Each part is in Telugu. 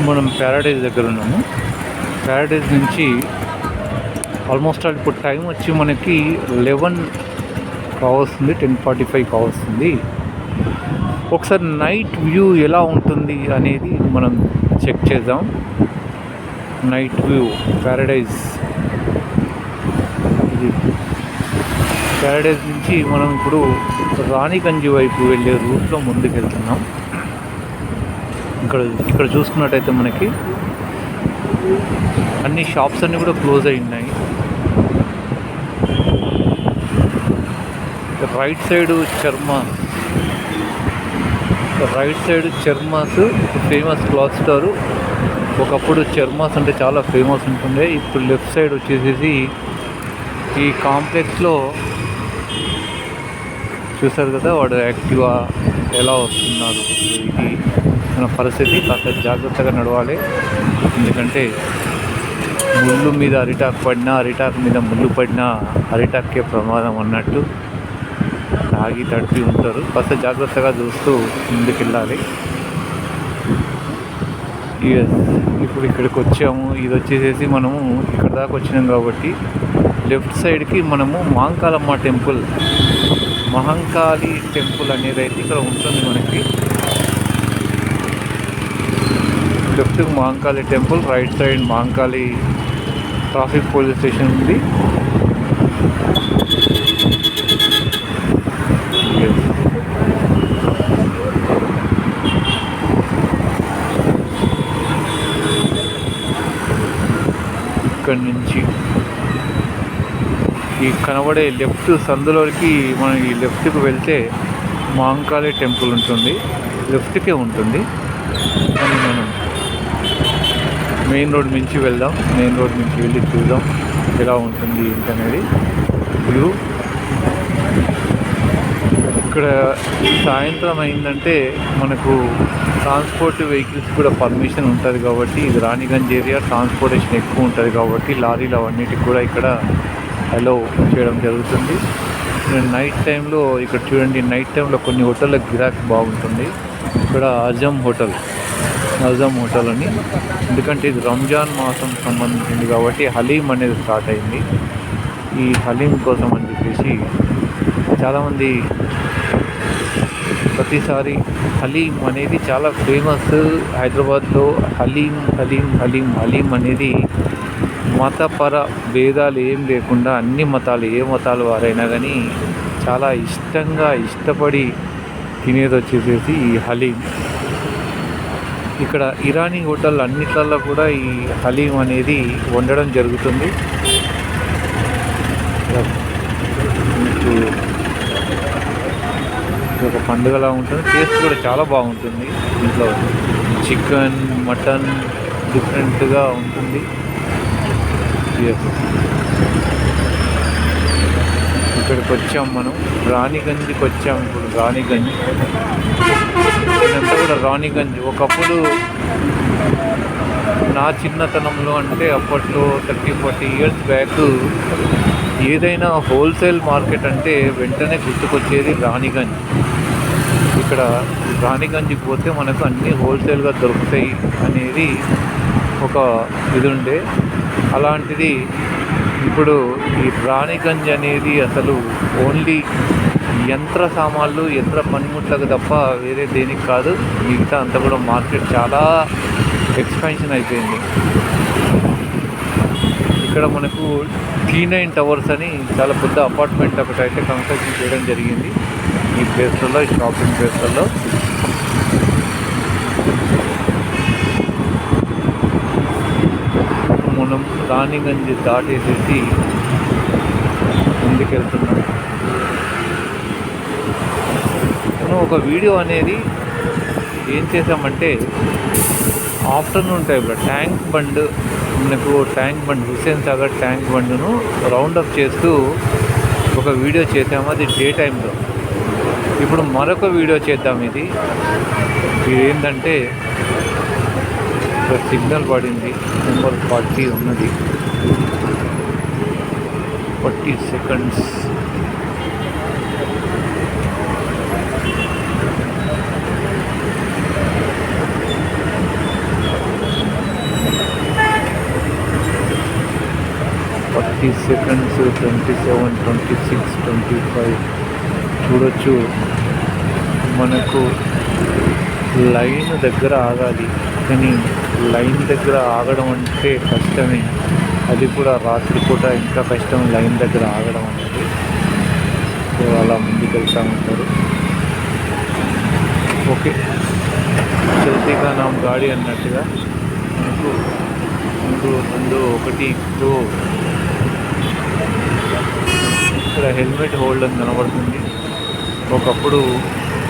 మనం ప్యారడైజ్ దగ్గర ఉన్నాము. ప్యారడైజ్ నుంచి ఆల్మోస్ట్ ఇప్పుడు టైం వచ్చి మనకి 11 కావస్తుంది, 10:45 కావస్తుంది. ఒకసారి నైట్ వ్యూ ఎలా ఉంటుంది అనేది మనం చెక్ చేద్దాం. నైట్ వ్యూ ప్యారడైజ్, ఇది ప్యారడైజ్ నుంచి మనం ఇప్పుడు రాణిగంజ్ వైపు వెళ్ళే రూట్లో ముందుకు వెళ్తున్నాం. ఇక్కడ చూసుకున్నట్టయితే మనకి అన్ని షాప్స్ అన్నీ కూడా క్లోజ్ అయి ఉన్నాయి. Right side చర్మాస్ famous cloth store. ఒకప్పుడు చర్మాస్ అంటే చాలా ఫేమస్ ఉంటుండే. ఇప్పుడు లెఫ్ట్ సైడ్ వచ్చేసేసి ఈ కాంప్లెక్స్లో చూసారు కదా, వాడు యాక్టివా ఎలా వస్తున్నారు. ఇది మన పరిస్థితి, కాస్త జాగ్రత్తగా నడవాలి. ఎందుకంటే ముళ్ళు మీద అరిటాక్ పడినా, అరిటాక్ మీద ముళ్ళు పడినా అరిటాక్కే ప్రమాదం అన్నట్టు తాగి తడిపి ఉంటారు. కాస్త జాగ్రత్తగా చూస్తూ ముందుకెళ్ళాలి. ఇప్పుడు ఇక్కడికి వచ్చాము. ఇది వచ్చేసేసి మనము ఇక్కడ దాకా వచ్చినాం కాబట్టి లెఫ్ట్ సైడ్కి మనము మహంకాళమ్మ టెంపుల్, మహంకాళి టెంపుల్ అనేది అయితే ఇక్కడ ఉంటుంది. మనకి left Mahankali temple, right side Mahankali traffic police station ఉంది. ఇక్కడి నుంచి ఈ కనబడే లెఫ్ట్ సందులోకి మనం ఈ లెఫ్ట్కి వెళ్తే మహంకాళి టెంపుల్ ఉంటుంది, లెఫ్ట్కే ఉంటుంది. అని మనం మెయిన్ రోడ్ నుంచి వెళ్దాం. మెయిన్ రోడ్ నుంచి వెళ్ళి చూద్దాం ఎలా ఉంటుంది ఏంటనేది వ్యూ. ఇక్కడ సాయంత్రం అయిందంటే మనకు ట్రాన్స్పోర్ట్ వెహికల్స్ కూడా పర్మిషన్ ఉంటుంది కాబట్టి, ఇది రాణిగంజ్ ఏరియా, ట్రాన్స్పోర్టేషన్ ఎక్కువ ఉంటుంది కాబట్టి లారీలు అవన్నిటికి కూడా ఇక్కడ అలో చేయడం జరుగుతుంది. నైట్ టైంలో ఇక్కడ చూడండి, నైట్ టైంలో కొన్ని హోటళ్ళకి గిరాకీ బాగుంటుంది. ఇక్కడ అజమ్ హోటల్ అని, ఎందుకంటే ఇది రంజాన్ మాసం సంబంధించింది కాబట్టి హలీం అనేది స్టార్ట్ అయింది. ఈ హలీం కోసం అని చెప్పేసి చాలామంది ప్రతిసారి హలీం అనేది చాలా ఫేమస్ హైదరాబాద్లో. హలీం అనేది మతపర భేదాలు ఏం లేకుండా అన్ని మతాలు, ఏ మతాలు వారైనా కానీ చాలా ఇష్టపడి తినేది వచ్చేసేసి ఈ హలీం. ఇక్కడ ఇరానీ హోటల్ అన్నిట్లలో కూడా ఈ హలీం అనేది వండడం జరుగుతుంది. ఒక పండుగలా ఉంటుంది. టేస్ట్ కూడా చాలా బాగుంటుంది. ఇంట్లో చికెన్, మటన్ డిఫరెంట్గా ఉంటుంది. ఇక్కడికి వచ్చాం మనం, రాణిగంజ్కి వచ్చాం. ఇప్పుడు రాణిగంజ్ ఇదంతా కూడా రాణిగంజ్. ఒకప్పుడు నా చిన్నతనంలో, అంటే అప్పట్లో 30-40 ఇయర్స్ బ్యాక్, ఏదైనా హోల్సేల్ మార్కెట్ అంటే వెంటనే గుర్తుకొచ్చేది రాణిగంజ్. ఇక్కడ రాణిగంజ్కి పోతే మనకు అన్నీ హోల్సేల్గా దొరుకుతాయి అనేది ఒక ఇది ఉండే. అలాంటిది ఇప్పుడు ఈ రాణిగంజ్ అనేది అసలు ఓన్లీ యంత్ర సామాన్లు, యంత్ర పనిముట్లకు తప్ప వేరే దేనికి కాదు. మిగతా అంతా కూడా మార్కెట్ చాలా ఎక్స్పాన్షన్ అయిపోయింది. ఇక్కడ మనకు T9 టవర్స్ అని చాలా పెద్ద అపార్ట్మెంట్ ఒకటి అయితే కన్స్ట్రక్షన్ చేయడం జరిగింది ఈ ప్లేస్లలో, ఈ షాపింగ్ ప్లేస్లలో. మనం రాణిగంజ్ దాటేసేసి ముందుకెళ్తున్నాం. మనం ఒక వీడియో అనేది ఏం చేసామంటే, ఆఫ్టర్నూన్ టైంలో tank bund, Hussain Sagar tank బండ్ను రౌండప్ చేస్తూ ఒక వీడియో చేసాము. అది డే టైంలో. ఇప్పుడు మరొక వీడియో చేద్దాం. ఇది ఏంటంటే, సిగ్నల్ పడింది, నెంబర్ 40 ఉన్నది, 40 సెకండ్స్. 20 seconds, 27, 26, 25 చూడొచ్చు. మనకు లైన్ దగ్గర ఆగాలి, కానీ లైన్ దగ్గర ఆగడం అంటే కష్టమే. అది కూడా రాత్రిపూట ఇంకా కష్టం లైన్ దగ్గర ఆగడం అనేది. సో అలా ముందుకు వెళ్తూ ఉంటారు. ఓకే, చల్తీగా నా గాడి అన్నట్టుగా మనకు 3, 2, 1 ఇప్పుడు ఇక్కడ హెల్మెట్ హోల్డ్ అని కనబడుతుంది. ఒకప్పుడు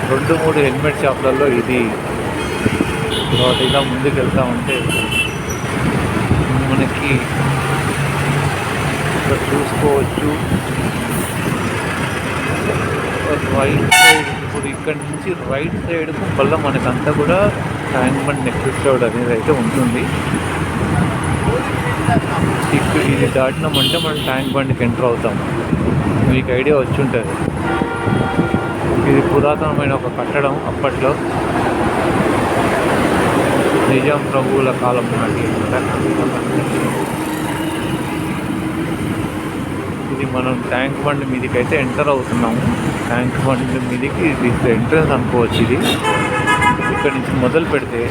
2-3 హెల్మెట్ షాప్లలో ఇది. తర్వాత ఇలా ముందుకు వెళ్తూ ఉంటే మనకి ఇక్కడ చూసుకోవచ్చు రైట్ సైడ్. ఇప్పుడు ఇక్కడ నుంచి రైట్ సైడ్కు మళ్ళీ మనకంతా కూడా ట్యాంక్ బండ్ నెక్లెస్ రోడ్ అనేది అయితే ఉంటుంది. ఇది దాటినామంటే మనం ట్యాంక్ బండ్కి ఎంటర్ అవుతాం. మీకు ఐడియా వచ్చి ఉంటుంది. ఇది పురాతనమైన ఒక కట్టడం. అప్పట్లో నిజాం ప్రభువుల కాలం నాటి. ఇది మనం ట్యాంక్ బండ్ మీదకి అయితే ఎంటర్ అవుతున్నాము. ట్యాంక్ బండ్ మీదకి ఇది ఎంట్రన్స్ అనుకోవచ్చు. ఇది ఇక్కడ నుంచి మొదలు పెడితే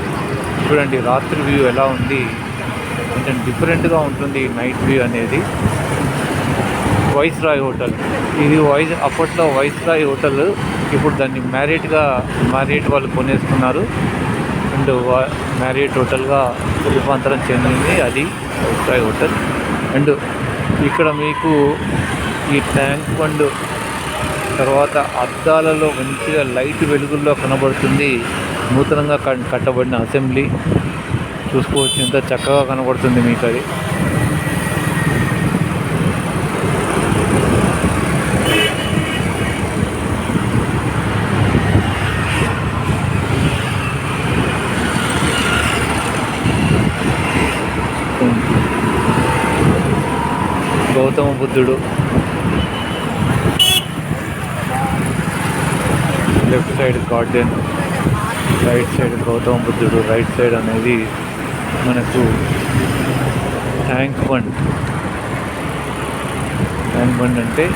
చూడండి రాత్రి వ్యూ ఎలా ఉంది. కొంచెం డిఫరెంట్గా ఉంటుంది నైట్ వ్యూ అనేది. వైస్రాయ్ హోటల్, ఇది అప్పట్లో వైస్రాయ్ హోటల్. ఇప్పుడు దాన్ని మ్యారియట్ వాళ్ళు కొనేసుకున్నారు. అండ్ మ్యారియట్ హోటల్గా రూపాంతరం చెందింది అది వైస్రాయ్ హోటల్. అండ్ ఇక్కడ మీకు ఈ ట్యాంక్ బండ్ తర్వాత అద్దాలలో మంచిగా లైట్ వెలుగుల్లో కనబడుతుంది. నూతనంగా కట్టబడిన అసెంబ్లీ చూసుకోవచ్చు, ఎంత చక్కగా కనబడుతుంది మీకు అది. గౌతమ బుద్ధుడు left side garden, right side Gautama బుద్ధుడు. రైట్ సైడ్ అనేది మనకు ట్యాంక్ బండ్. ట్యాంక్ బండ్ అంటే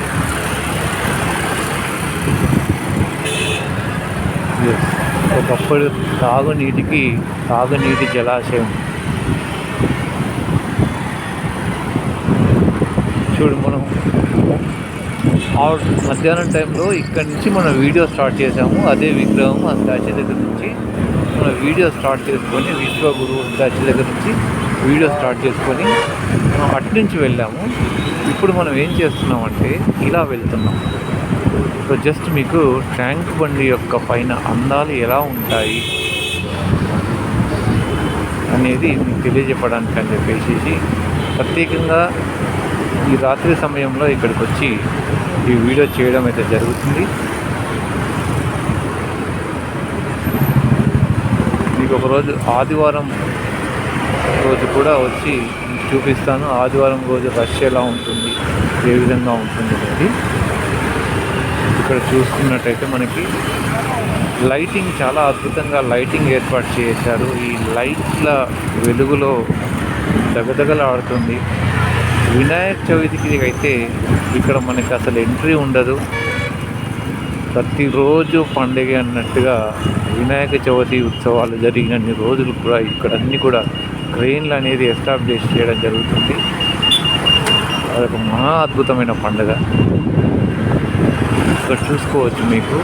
ఒకప్పుడు తాగునీటి జలాశయం. చూడు మనం మధ్యాహ్నం టైంలో ఇక్కడి నుంచి మనం వీడియో స్టార్ట్ చేసాము. అదే విగ్రహం ఆ స్టాచ్యూ దగ్గర నుంచి మనం వీడియో స్టార్ట్ చేసుకొని, విశ్వగురు స్టాచ్యూ దగ్గర నుంచి వీడియో స్టార్ట్ చేసుకొని మనం అటు నుంచి వెళ్ళాము. ఇప్పుడు మనం ఏం చేస్తున్నామంటే ఇలా వెళ్తున్నాం. సో జస్ట్ మీకు ట్యాంక్ బండి యొక్క పైన అందాలు ఎలా ఉంటాయి అనేది మీకు తెలియజెప్పడానికి అని చెప్పేసి ప్రత్యేకంగా ఈ రాత్రి సమయంలో ఇక్కడికి వచ్చి ఈ వీడియో చేయడం అయితే జరుగుతుంది. మీకు ఒకరోజు ఆదివారం రోజు కూడా వచ్చి చూపిస్తాను. ఆదివారం రోజు రష్ ఎలా ఉంటుంది, ఏ విధంగా ఉంటుంది అనేది. ఇక్కడ చూసుకున్నట్టయితే మనకి లైటింగ్ చాలా అద్భుతంగా లైటింగ్ ఏర్పాటు చేశారు. ఈ లైట్ల వెలుగులో దగదగలాడుతుంది. వినాయక చవితికి అయితే ఇక్కడ మనకి అసలు ఎంట్రీ ఉండదు. ప్రతిరోజు పండుగ అన్నట్టుగా వినాయక చవితి ఉత్సవాలు జరిగినన్ని రోజులు కూడా ఇక్కడ అన్నీ కూడా క్రెయిన్లు అనేది ఎస్టాబ్లిష్ చేయడం జరుగుతుంది. అదొక మహా అద్భుతమైన పండుగ. ఇక్కడ చూసుకోవచ్చు మీకు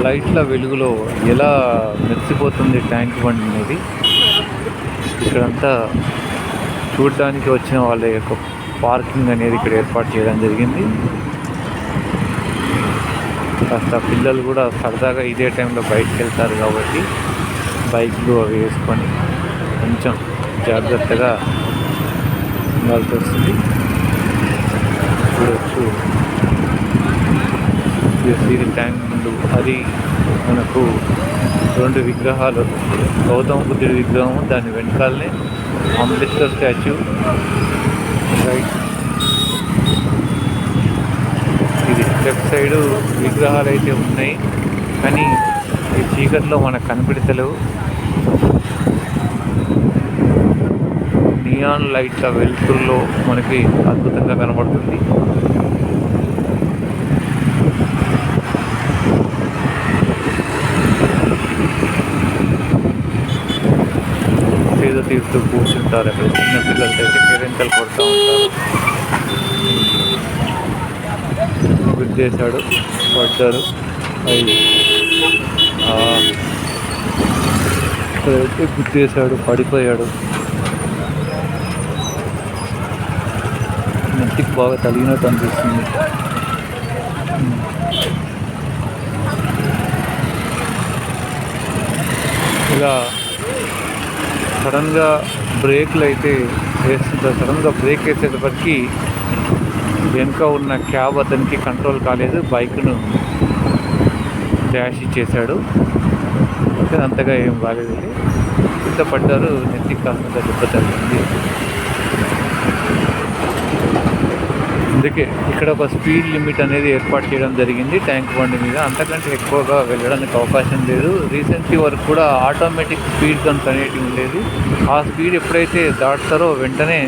లైట్ల వెలుగులో ఎలా మెరిసిపోతుంది ట్యాంక్ బండ్ అనేది. ఇక్కడంతా చూడడానికి వచ్చిన వాళ్ళ యొక్క పార్కింగ్ అనేది ఇక్కడ ఏర్పాటు చేయడం జరిగింది. కాస్త పిల్లలు కూడా సరదాగా ఇదే టైంలో బయటకు వెళ్తారు కాబట్టి బైక్లు అవి వేసుకొని కొంచెం జాగ్రత్తగా ఉండాల్సి వస్తుంది. చూడవచ్చు ఇది ట్యాంక్ ముందు. అది మనకు 2 విగ్రహాలు, గౌతమ బుద్ధుడి విగ్రహం, దాని వెనకాలనే అంబేద్కర్ స్టాచ్యూ. రైట్ ఇది లెఫ్ట్ సైడు విగ్రహాలు అయితే ఉన్నాయి, కానీ ఈ చీకట్లో మనకు కనిపెడతలేవు. నియాన్ లైట్ల వెలుతురులో మనకి అద్భుతంగా కనబడుతుంది. సేద తీరుతూ కూర్చుంటారు అక్కడ. చిన్న పిల్లలతో అయితే కేరింతలు కొడుతూ ఉంటారు. గుద్దేశాడు, పడ్డారు. ఇక్కడైతే గుద్దేశాడు, పడిపోయాడు. నెత్తికి బాగా తగిలినట్టు అనిపిస్తుంది. ఇలా సడన్గా బ్రేక్లు అయితే వేస్తుంటారు. సడన్గా బ్రేక్ వేసేటప్పటికి వెనుక ఉన్న క్యాబ్ అతనికి కంట్రోల్ కాలేదు, బైక్ను డాష్ ఇచ్చేశాడు. అంతగా ఏం బాగాలేదు, ఇంత పడ్డారు. నెత్తికి కాస్త దెబ్బ తగ్గింది. అందుకే ఇక్కడ ఒక స్పీడ్ లిమిట్ అనేది ఏర్పాటు చేయడం జరిగింది ట్యాంక్ బండి మీద. అంతకంటే ఎక్కువగా వెళ్ళడానికి అవకాశం లేదు. రీసెంట్లీ వరకు కూడా ఆటోమేటిక్ స్పీడ్ గన్స్ అనేటివి ఉండేది. ఆ స్పీడ్ ఎప్పుడైతే దాటుతారో వెంటనే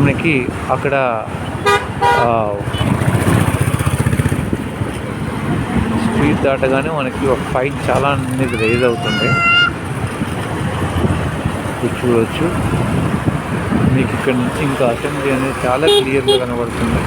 మనకి అక్కడ స్పీడ్ దాటగానే మనకి ఒక ఫైన్ చాలా అనేది రైజ్ అవుతుంది. చూడవచ్చు మీకు ఇక్కడ నుంచి ఇంకా అసెంబ్లీ అనేది చాలా క్లియర్గా కనబడుతుంది.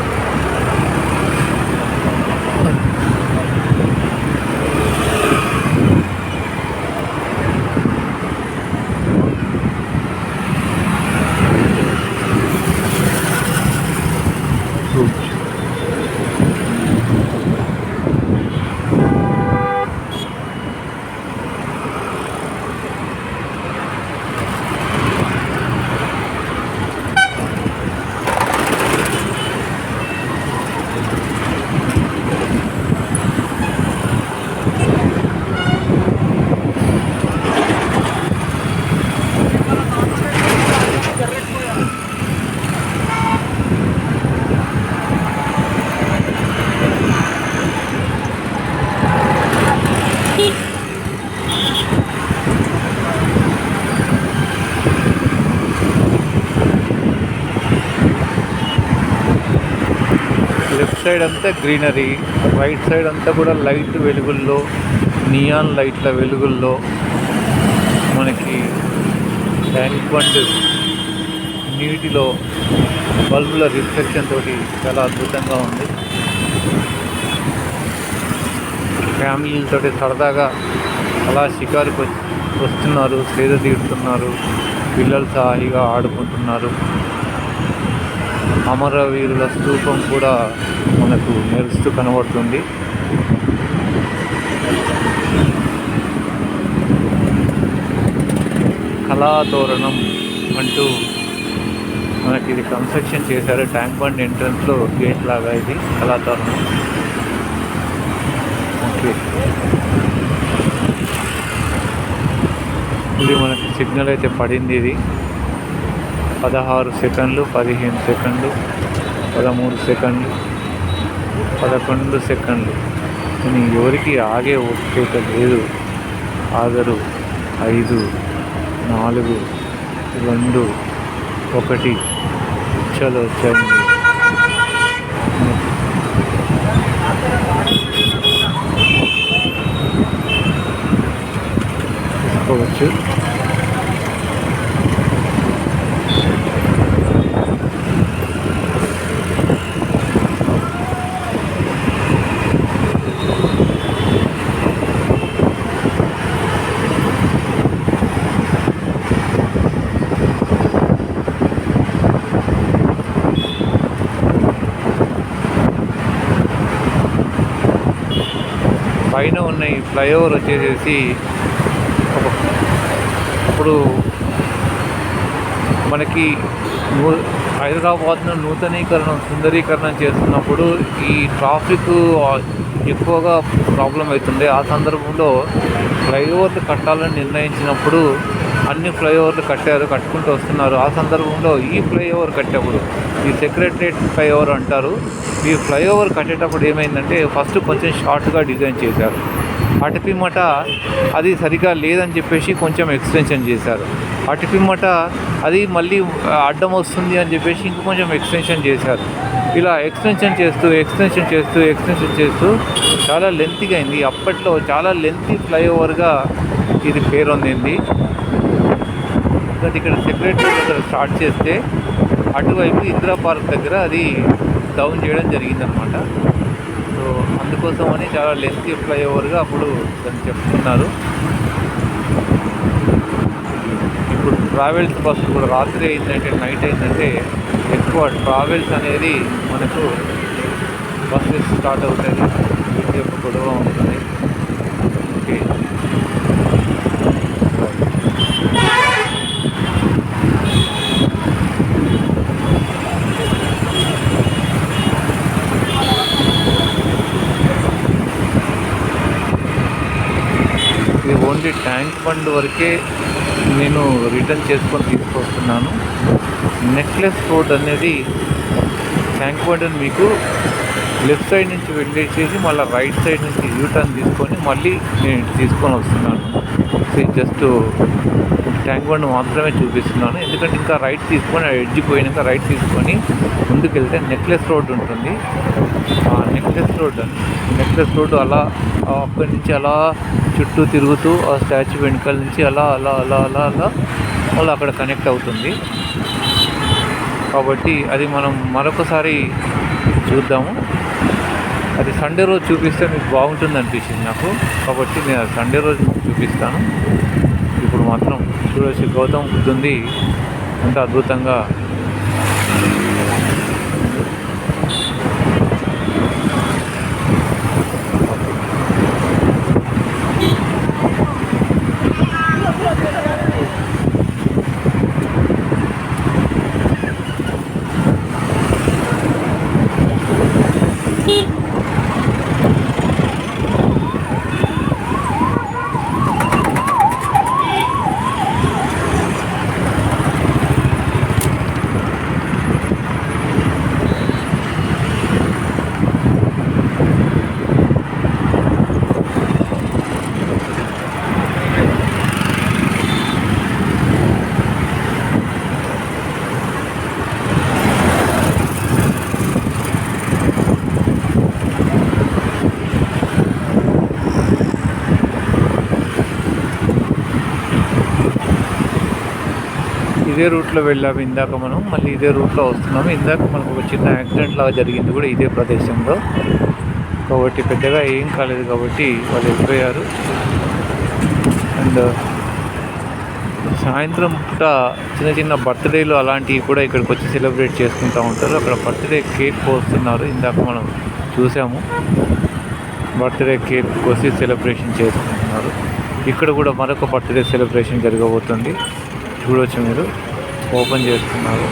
లెఫ్ట్ సైడ్ అంతా గ్రీనరీ, రైట్ సైడ్ అంతా కూడా లైట్ వెలుగుల్లో, నియాన్ లైట్ల వెలుగుల్లో మనకి ట్యాంక్ బండ్ నీటిలో బల్బుల రిఫ్లెక్షన్ తోటి చాలా అద్భుతంగా ఉంది. ఫ్యామిలీలతో సరదాగా అలా షికారుకు వస్తున్నారు, సేద తీరుతున్నారు. పిల్లలు సాహిగా ఆడుకుంటున్నారు. అమరవీరుల స్తూపం కూడా మనకు మెరుస్తూ కనబడుతుంది. కళాతోరణం అంటూ మనకి ఇది కన్స్ట్రక్షన్ చేశారు. ట్యాంక్ బండ్ ఎంట్రన్స్లో గేట్ లాగా ఇది కళాతోరణం. ఓకే, ఇది మనకి సిగ్నల్ అయితే పడింది. ఇది 16 సెకండ్లు, 15 సెకండ్లు, 13 సెకండ్లు, 11 సెకండ్లు. కానీ ఎవరికి ఆగే ఓపిక లేదు. ఆగరు. 5, 4, 2, 1 చలో వచ్చాయి. తీసుకోవచ్చు. పైన ఉన్న ఈ ఫ్లైఓవర్ వచ్చేసేసి ఇప్పుడు మనకి హైదరాబాద్ను సుందరీకరణ చేస్తున్నప్పుడు ఈ ట్రాఫిక్ ఎక్కువగా ప్రాబ్లం అవుతుండే. ఆ సందర్భంలో ఫ్లైఓవర్లు కట్టాలని నిర్ణయించినప్పుడు అన్ని ఫ్లైఓవర్లు కట్టుకుంటూ వస్తున్నారు. ఆ సందర్భంలో ఈ ఫ్లైఓవర్ కట్టేటప్పుడు, ఈ సెక్రటరియట్ ఫ్లైఓవర్ అంటారు, ఈ ఫ్లైఓవర్ కట్టేటప్పుడు ఏమైందంటే ఫస్ట్ కొంచెం షార్ట్గా డిజైన్ చేశారు. అటుపిమ్మట అది సరిగా లేదని చెప్పేసి కొంచెం ఎక్స్టెన్షన్ చేశారు. అటుపిమ్మట అది మళ్ళీ అడ్డం వస్తుంది అని చెప్పేసి ఇంక కొంచెం ఎక్స్టెన్షన్ చేశారు. ఇలా ఎక్స్టెన్షన్ చేస్తూ చాలా లెంతీగా అయింది. అప్పట్లో చాలా లెంతీ ఫ్లైఓవర్గా ఇది పేరొందింది. ఇక్కడ సెక్రటరీ దగ్గర స్టార్ట్ చేస్తే అటువైపు ఇందిరా పార్క్ దగ్గర అది డౌన్ చేయడం జరిగిందనమాట. సో అందుకోసమని చాలా లెంతీ ఫ్లైఓవర్గా అప్పుడు దాన్ని చెప్తున్నారు. ఇప్పుడు ట్రావెల్స్ బస్సు కూడా రాత్రి అయిందంటే, నైట్ అయిందంటే ఎక్కువ ట్రావెల్స్ అనేది మనకు బస్సెస్ స్టార్ట్ అవుతాయి. ఇది ఒక గొడవ ఉంటుంది. ఓకే, ఇది ఓన్లీ ట్యాంక్ బండ్ వరకే నేను రిటర్న్ చేసుకొని తీసుకొస్తున్నాను. నెక్లెస్ రోడ్ అనేది ట్యాంక్ బండ్ మీకు లెఫ్ట్ సైడ్ నుంచి వెళ్ళేసేసి మళ్ళీ రైట్ సైడ్ నుంచి యూటర్న్ తీసుకొని మళ్ళీ నేను తీసుకొని వస్తున్నాను. జస్ట్ ట్యాంక్ బండ్ మాత్రమే చూపిస్తున్నాను, ఎందుకంటే ఇంకా రైట్ తీసుకొని ఎడ్జ్ పోయినాక రైట్ తీసుకొని ముందుకెళ్తే నెక్లెస్ రోడ్ ఉంటుంది. ఆ నెక్లెస్ రోడ్ అలా అక్కడి నుంచి అలా చుట్టూ తిరుగుతూ ఆ స్టాచ్యూ వెనకాల నుంచి అలా అలా అలా అలా అలా అలా అక్కడ కనెక్ట్ అవుతుంది. కాబట్టి అది మనం మరొకసారి చూద్దాము. అది సండే రోజు చూపిస్తే మీకు బాగుంటుంది అనిపించింది నాకు, కాబట్టి నేను సండే రోజు చూపిస్తాను. ఇప్పుడు మాత్రం చూడవచ్చు, గౌతమ బుద్ధుంది అంత అద్భుతంగా ఇదే రూట్లో వెళ్ళాము ఇందాక. మనం మళ్ళీ ఇదే రూట్లో వస్తున్నాము. ఇందాక మనకు ఒక చిన్న యాక్సిడెంట్ లాగా జరిగింది కూడా ఇదే ప్రదేశంలో, కాబట్టి పెద్దగా ఏం కాలేదు, కాబట్టి వాళ్ళు వెళ్ళిపోయారు. అండ్ సాయంత్రం పూట చిన్న చిన్న బర్త్డేలు అలాంటివి కూడా ఇక్కడికి వచ్చి సెలబ్రేట్ చేసుకుంటూ ఉంటారు. అక్కడ బర్త్డే కేక్ కోస్తున్నారు, ఇందాక మనం చూసాము. బర్త్డే కేక్ కోసి సెలబ్రేషన్ చేసుకుంటున్నారు. ఇక్కడ కూడా మరొక బర్త్డే సెలబ్రేషన్ జరగబోతుంది. చూడవచ్చు, మీరు ఓపెన్ చేస్తున్నారు.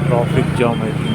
ట్రాఫిక్ జామ్ అవుతుంది.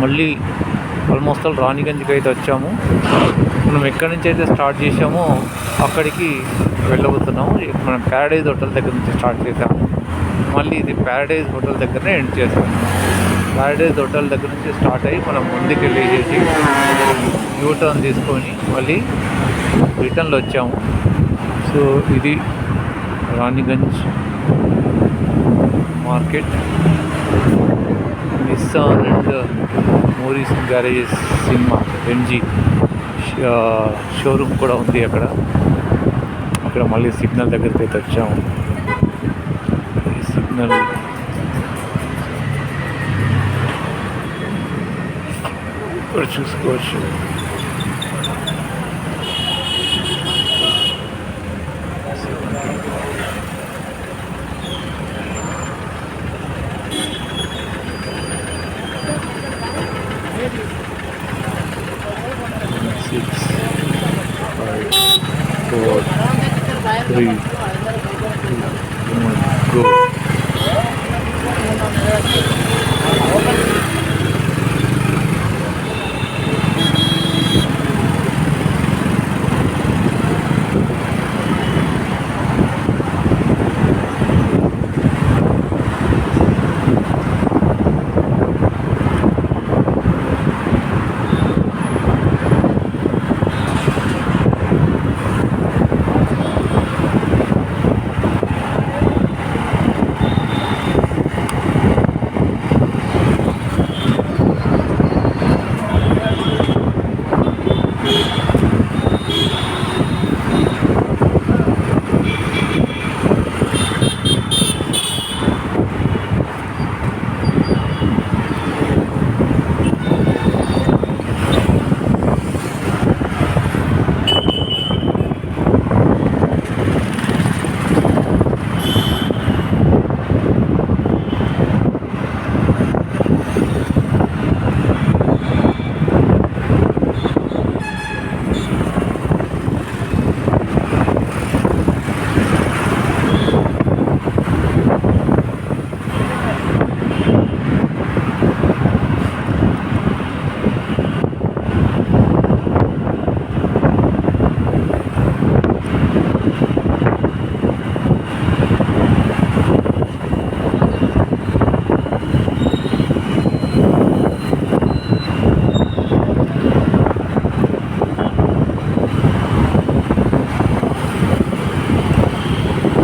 మళ్ళీ ఆల్మోస్ట్ రాణిగంజ్కి అయితే వచ్చాము. మనం ఎక్కడి నుంచి అయితే స్టార్ట్ చేసామో అక్కడికి వెళ్ళబోతున్నాము. మనం ప్యారడైజ్ హోటల్ దగ్గర నుంచి స్టార్ట్ చేసాము. మళ్ళీ ఇది ప్యారడైజ్ హోటల్ దగ్గరనే ఎండ్ చేసాము. ప్యారడైజ్ హోటల్ దగ్గర నుంచి స్టార్ట్ అయ్యి మనం ముందుకు వెళ్ళేసి యూటర్న్ తీసుకొని మళ్ళీ రిటర్న్లో వచ్చాము. సో ఇది Raniganj market. Nissan and Morris garages cinema MG showroom కూడా ఉంది అక్కడ మళ్ళీ సిగ్నల్ దగ్గరికి అయితే వచ్చాము. ఈ సిగ్నల్ ఇక్కడ చూసుకోవచ్చు. Three, two, one, go.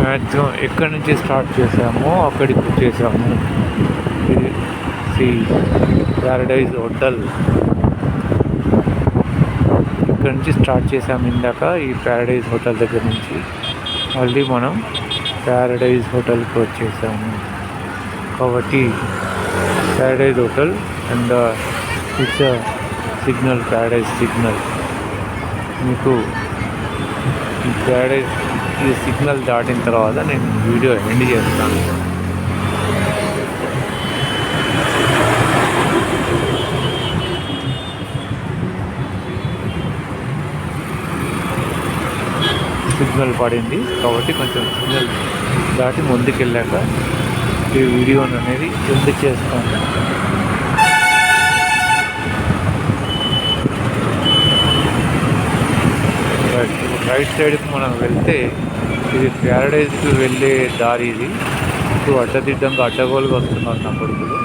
Maximum ఎక్కడి నుంచి స్టార్ట్ చేసామో అక్కడికి వచ్చేసాము. ఇది ప్యారడైజ్ హోటల్. ఇక్కడ నుంచి స్టార్ట్ చేసాము ఇందాక ఈ ప్యారడైజ్ హోటల్ దగ్గర నుంచి. మళ్ళీ మనం ప్యారడైజ్ హోటల్కి వచ్చేసాము. కాబట్టి Paradise hotel and it's signal, Paradise signal. మీకు ఈ ప్యారడైజ్ ఈ సిగ్నల్ దాటిన తర్వాత నేను వీడియో ఎండ్ చేస్తాను. సిగ్నల్ పడింది కాబట్టి కొంచెం సిగ్నల్ దాటి ముందుకెళ్ళాక ఈ వీడియోని అనేది ఎండ్ చేస్తాను. రైట్ సైడ్కి మనం వెళ్తే ఇది ప్యారడైజ్కి వెళ్ళే దారి. ఇది అడ్డదిడ్డంగా అడ్డగోలుగా వస్తున్నారు నా కొడుకులు.